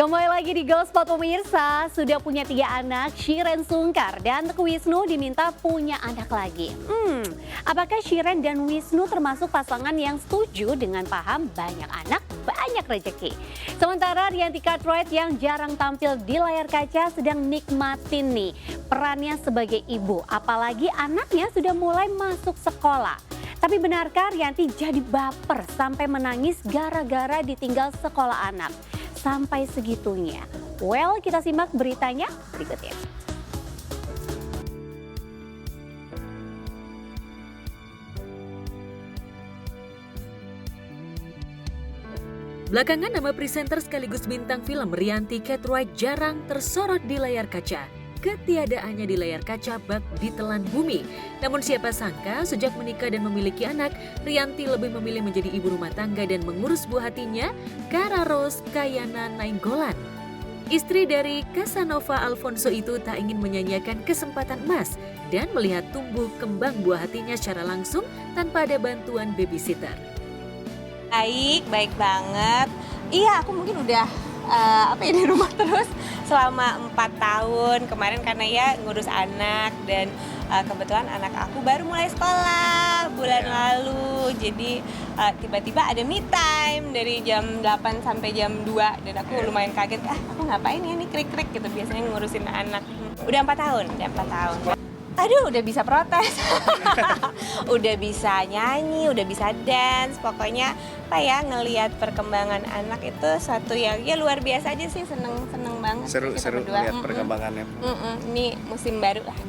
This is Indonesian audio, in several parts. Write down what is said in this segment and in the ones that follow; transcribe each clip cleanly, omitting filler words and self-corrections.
Kembali lagi di Go Spot pemirsa, sudah punya 3 anak, Shiren Sungkar dan Teguh Wisnu diminta punya anak lagi. Apakah Shiren dan Wisnu termasuk pasangan yang setuju dengan paham banyak anak, banyak rezeki? Sementara Rianti Cartwright yang jarang tampil di layar kaca sedang nikmatin nih perannya sebagai ibu, apalagi anaknya sudah mulai masuk sekolah. Tapi benarkah Rianti jadi baper sampai menangis gara-gara ditinggal sekolah anak? Sampai segitunya. Well, kita simak beritanya berikutnya. Belakangan nama presenter sekaligus bintang film Rianti Cartwright jarang tersorot di layar kaca. Ketiadaannya di layar kaca bak ditelan bumi. Namun siapa sangka sejak menikah dan memiliki anak, Rianti lebih memilih menjadi ibu rumah tangga dan mengurus buah hatinya, Kara Rose Kayana Nainggolan. Istri dari Casanova Alfonso itu tak ingin menyanyiakan kesempatan emas dan melihat tumbuh kembang buah hatinya secara langsung tanpa ada bantuan babysitter. Baik banget. Iya, aku mungkin udah di rumah terus selama 4 tahun. Kemarin karena ya ngurus anak dan kebetulan anak aku baru mulai sekolah bulan lalu. Jadi tiba-tiba ada me time dari jam 8 sampai jam 2 dan aku lumayan kaget. Aku ngapain ya nih krik-krik gitu, biasanya ngurusin anak. Udah 4 tahun. Aduh, udah bisa protes, udah bisa nyanyi, udah bisa dance, pokoknya ngelihat perkembangan anak itu suatu yang ya luar biasa aja sih, seneng banget. Seru lihat perkembangannya. Ini musim baru lah.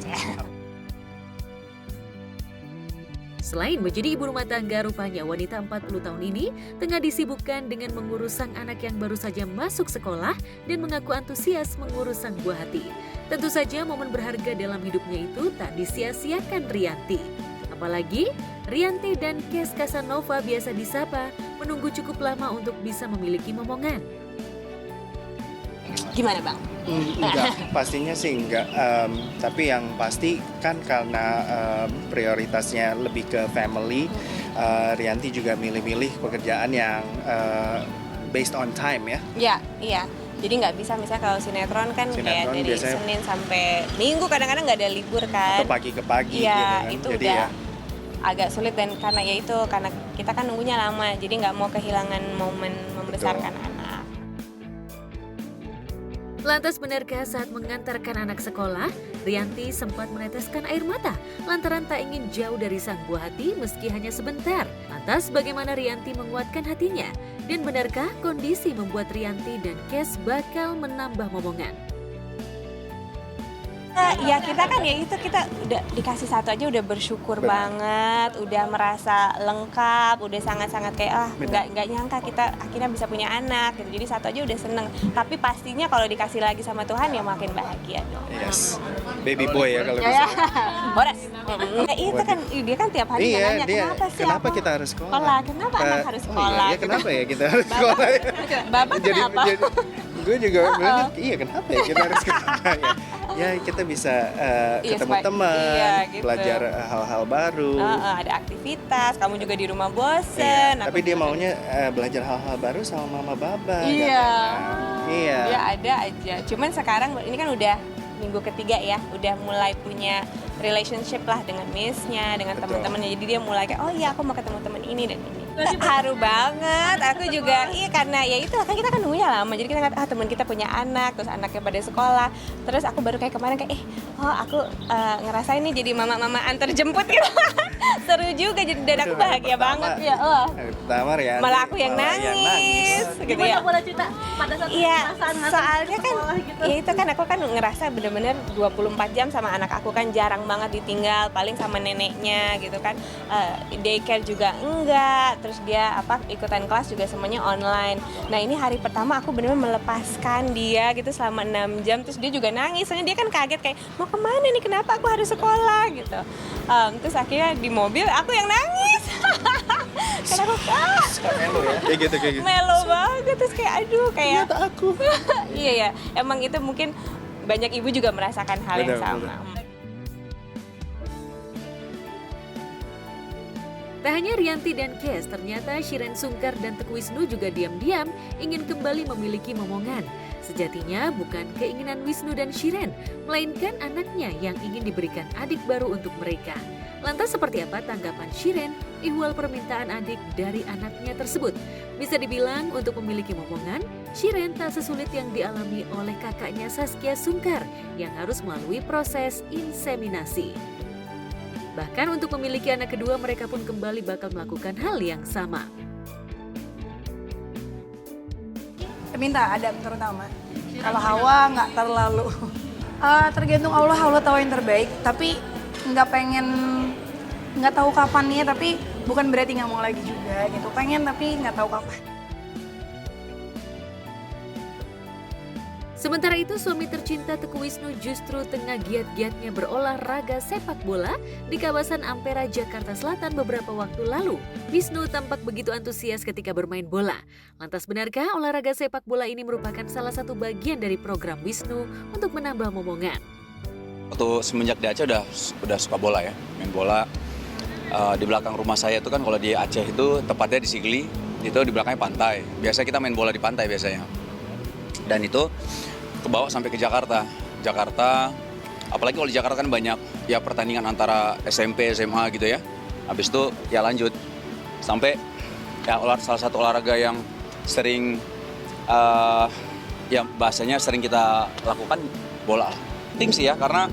Selain menjadi ibu rumah tangga, rupanya wanita 40 tahun ini tengah disibukkan dengan mengurus sang anak yang baru saja masuk sekolah dan mengaku antusias mengurus sang buah hati. Tentu saja momen berharga dalam hidupnya itu tak disia-siakan Rianti. Apalagi Rianti dan Kes Casanova biasa disapa menunggu cukup lama untuk bisa memiliki momongan. Gimana Bang? Enggak, pastinya sih enggak. Tapi yang pasti kan karena prioritasnya lebih ke family, Rianti juga milih-milih pekerjaan yang based on time ya. Iya. Jadi nggak bisa misalnya kalau sinetron kan kayak dari biasanya Senin sampai Minggu, kadang-kadang nggak ada libur kan. Atau pagi ke pagi iya, gitu kan. Itu jadi udah ya agak sulit dan karena kita kan nunggunya lama, jadi nggak mau kehilangan momen membesarkan anak. Lantas benarkah saat mengantarkan anak sekolah, Rianti sempat meneteskan air mata lantaran tak ingin jauh dari sang buah hati meski hanya sebentar. Lantas bagaimana Rianti menguatkan hatinya? Dan benarkah kondisi membuat Rianti dan Kes bakal menambah momongan? Ya kita udah dikasih satu aja udah bersyukur banget, udah merasa lengkap, udah sangat-sangat kayak nggak nyangka kita akhirnya bisa punya anak gitu. Jadi satu aja udah seneng. Tapi pastinya kalau dikasih lagi sama Tuhan ya makin bahagia dong. yes, baby boy ya kalau bisa. Boras. Itu kan dia kan tiap hari nanya kenapa kita harus sekolah? Kenapa anak harus sekolah? Iya, kenapa ya kita harus sekolah? Bapak kenapa? Gue juga bilang, iya kenapa ya kita harus sekolah ya? Ya kita bisa ketemu teman, gitu. belajar hal-hal baru. Ada aktivitas, kamu juga di rumah bosen. Tapi dia maunya belajar hal-hal baru sama mama baba. Iya. Iya. Dia ada aja. Cuman sekarang ini kan udah minggu ketiga ya, udah mulai punya relationship lah dengan miss-nya, dengan teman-temannya. Jadi dia mulai kayak, oh iya aku mau ketemu teman ini dan ini. Haru banget, aku juga karena ya itu kan kita kan nunggunya lama. Jadi kita ngeliat teman kita punya anak, terus anaknya pada sekolah. Terus aku baru kayak kemarin kayak aku ngerasain nih jadi mama-mama antar jemput gitu. Seru juga jadi dan aku bahagia banget ya. Pertama ya. Malah aku yang nangis. Gitu Gimana ya. boleh cerita pada saat perasaan soalnya kan gitu? ya itu kan aku kan ngerasa bener-bener 24 jam sama anak aku kan jarang banget ditinggal, paling sama neneknya gitu kan. Daycare juga enggak, terus dia ikutan kelas juga semuanya online. Nah ini hari pertama aku bener-bener melepaskan dia gitu selama 6 jam, terus dia juga nangis, soalnya dia kan kaget kayak mau kemana nih, kenapa aku harus sekolah gitu. Terus akhirnya di mobil aku yang nangis. Karena aku Melo ya. Kayak gitu. melo banget, terus kayak aduh kayak Ternyata aku. iya ya, emang itu mungkin banyak ibu juga merasakan hal yang sama. Tak hanya Rianti dan Kes, ternyata Shiren Sungkar dan Teguh Wisnu juga diam-diam ingin kembali memiliki momongan. Sejatinya bukan keinginan Wisnu dan Shiren, melainkan anaknya yang ingin diberikan adik baru untuk mereka. Lantas seperti apa tanggapan Shiren ihwal permintaan adik dari anaknya tersebut? Bisa dibilang untuk memiliki momongan, Shiren tak sesulit yang dialami oleh kakaknya Saskia Sungkar yang harus melalui proses inseminasi. Bahkan untuk memiliki anak kedua mereka pun kembali bakal melakukan hal yang sama. Minta Adam terutama. Kalau Hawa nggak terlalu. Tergantung Allah, Allah tahu yang terbaik. Tapi nggak tahu kapannya. Tapi bukan berarti nggak mau lagi juga gitu. Pengen tapi nggak tahu kapan. Sementara itu suami tercinta Teguh Wisnu justru tengah giat-giatnya berolahraga sepak bola di kawasan Ampera, Jakarta Selatan beberapa waktu lalu. Wisnu tampak begitu antusias ketika bermain bola. Lantas benarkah olahraga sepak bola ini merupakan salah satu bagian dari program Wisnu untuk menambah momongan? Waktu semenjak di Aceh udah suka bola ya, main bola. Di belakang rumah saya itu kan kalau di Aceh itu tepatnya di Sigli, itu di belakangnya pantai. Biasanya kita main bola di pantai biasanya. Dan itu kebawa sampai ke Jakarta. Apalagi kalau di Jakarta kan banyak ya pertandingan antara SMP, SMA gitu ya. Habis itu ya lanjut sampai ya salah satu olahraga yang sering ya bahasanya sering kita lakukan bola. Penting sih ya karena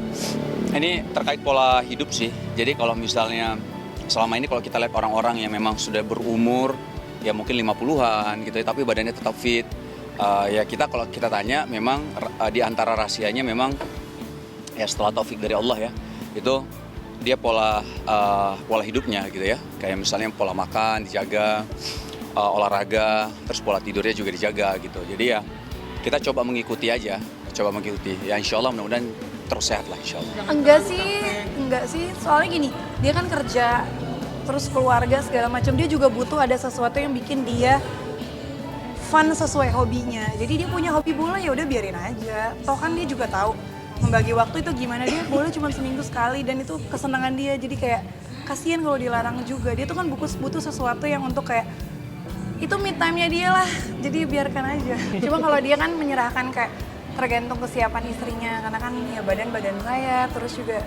ini terkait pola hidup sih. Jadi kalau misalnya selama ini kalau kita lihat orang-orang yang memang sudah berumur ya mungkin 50-an gitu ya, tapi badannya tetap fit. Ya kita kalau kita tanya memang di antara rahasianya memang ya setelah taufik dari Allah ya itu dia pola hidupnya gitu ya, kayak misalnya pola makan dijaga, olahraga, terus pola tidurnya juga dijaga gitu. Jadi ya kita coba mengikuti ya insya Allah mudah-mudahan terus sehat lah insya Allah. Enggak sih, soalnya gini, dia kan kerja terus keluarga segala macam, dia juga butuh ada sesuatu yang bikin dia fun sesuai hobinya. Jadi dia punya hobi bola ya udah biarin aja. Toh kan dia juga tahu membagi waktu itu gimana, dia bola cuma seminggu sekali dan itu kesenangan dia. Jadi kayak kasihan kalau dilarang juga. Dia tuh kan butuh sesuatu yang untuk kayak itu me time-nya dia lah. Jadi biarkan aja. Cuma kalau dia kan menyerahkan kayak tergantung kesiapan istrinya karena kan ya badan saya terus juga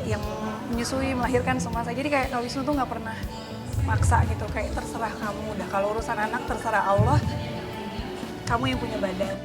yang menyusui, melahirkan semua saya. Jadi kayak kalau Wisnu tuh nggak pernah maksa gitu, kayak terserah kamu udah, kalau urusan anak terserah Allah, kamu yang punya badan.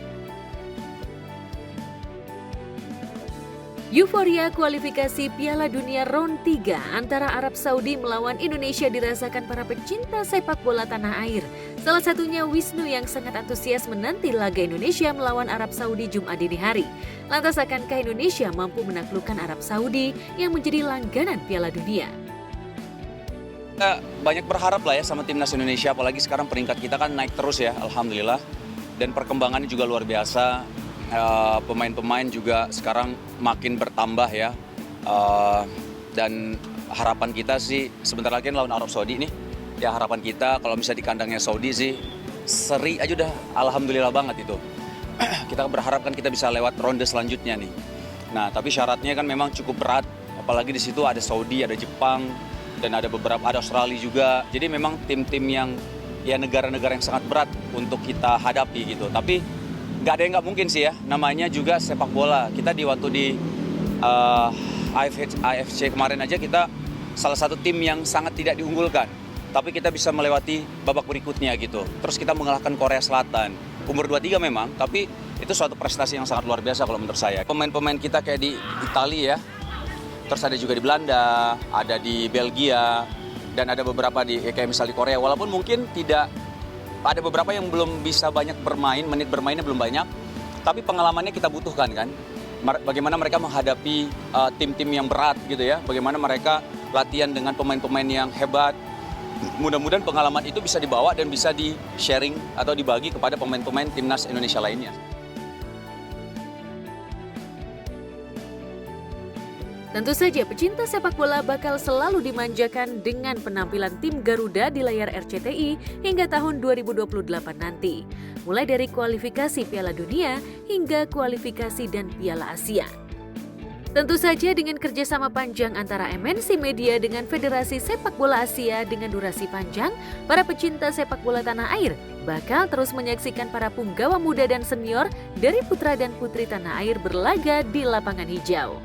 Euforia kualifikasi Piala Dunia Round 3 antara Arab Saudi melawan Indonesia dirasakan para pecinta sepak bola tanah air. Salah satunya Wisnu yang sangat antusias menanti laga Indonesia melawan Arab Saudi Jumat dini hari. Lantas akankah Indonesia mampu menaklukkan Arab Saudi yang menjadi langganan Piala Dunia? Kita banyak berharap lah ya sama timnas Indonesia, apalagi sekarang peringkat kita kan naik terus ya, alhamdulillah. Dan perkembangannya juga luar biasa. Pemain-pemain juga sekarang makin bertambah ya. Dan harapan kita sih sebentar lagi lawan Arab Saudi nih. Ya harapan kita kalau bisa di kandangnya Saudi sih seri aja udah alhamdulillah banget itu. Kita berharap kan kita bisa lewat ronde selanjutnya nih. Nah tapi syaratnya kan memang cukup berat, apalagi di situ ada Saudi, ada Jepang, dan ada Australia juga. Jadi memang tim-tim yang ya negara-negara yang sangat berat untuk kita hadapi gitu. Tapi nggak ada yang nggak mungkin sih ya. Namanya juga sepak bola. Kita waktu di AFC kemarin aja kita salah satu tim yang sangat tidak diunggulkan. Tapi kita bisa melewati babak berikutnya gitu. Terus kita mengalahkan Korea Selatan. Umur 23 memang, tapi itu suatu prestasi yang sangat luar biasa kalau menurut saya. Pemain-pemain kita kayak di Italia ya. Terus ada juga di Belanda, ada di Belgia, dan ada beberapa kayak misalnya di Korea. Walaupun mungkin ada beberapa yang belum bisa banyak bermain, menit bermainnya belum banyak, tapi pengalamannya kita butuhkan kan. Bagaimana mereka menghadapi tim-tim yang berat gitu ya, bagaimana mereka latihan dengan pemain-pemain yang hebat. Mudah-mudahan pengalaman itu bisa dibawa dan bisa di-sharing atau dibagi kepada pemain-pemain timnas Indonesia lainnya. Tentu saja pecinta sepak bola bakal selalu dimanjakan dengan penampilan tim Garuda di layar RCTI hingga tahun 2028 nanti. Mulai dari kualifikasi Piala Dunia hingga kualifikasi dan Piala Asia. Tentu saja dengan kerjasama panjang antara MNC Media dengan Federasi Sepak Bola Asia dengan durasi panjang, para pecinta sepak bola tanah air bakal terus menyaksikan para punggawa muda dan senior dari putra dan putri tanah air berlaga di lapangan hijau.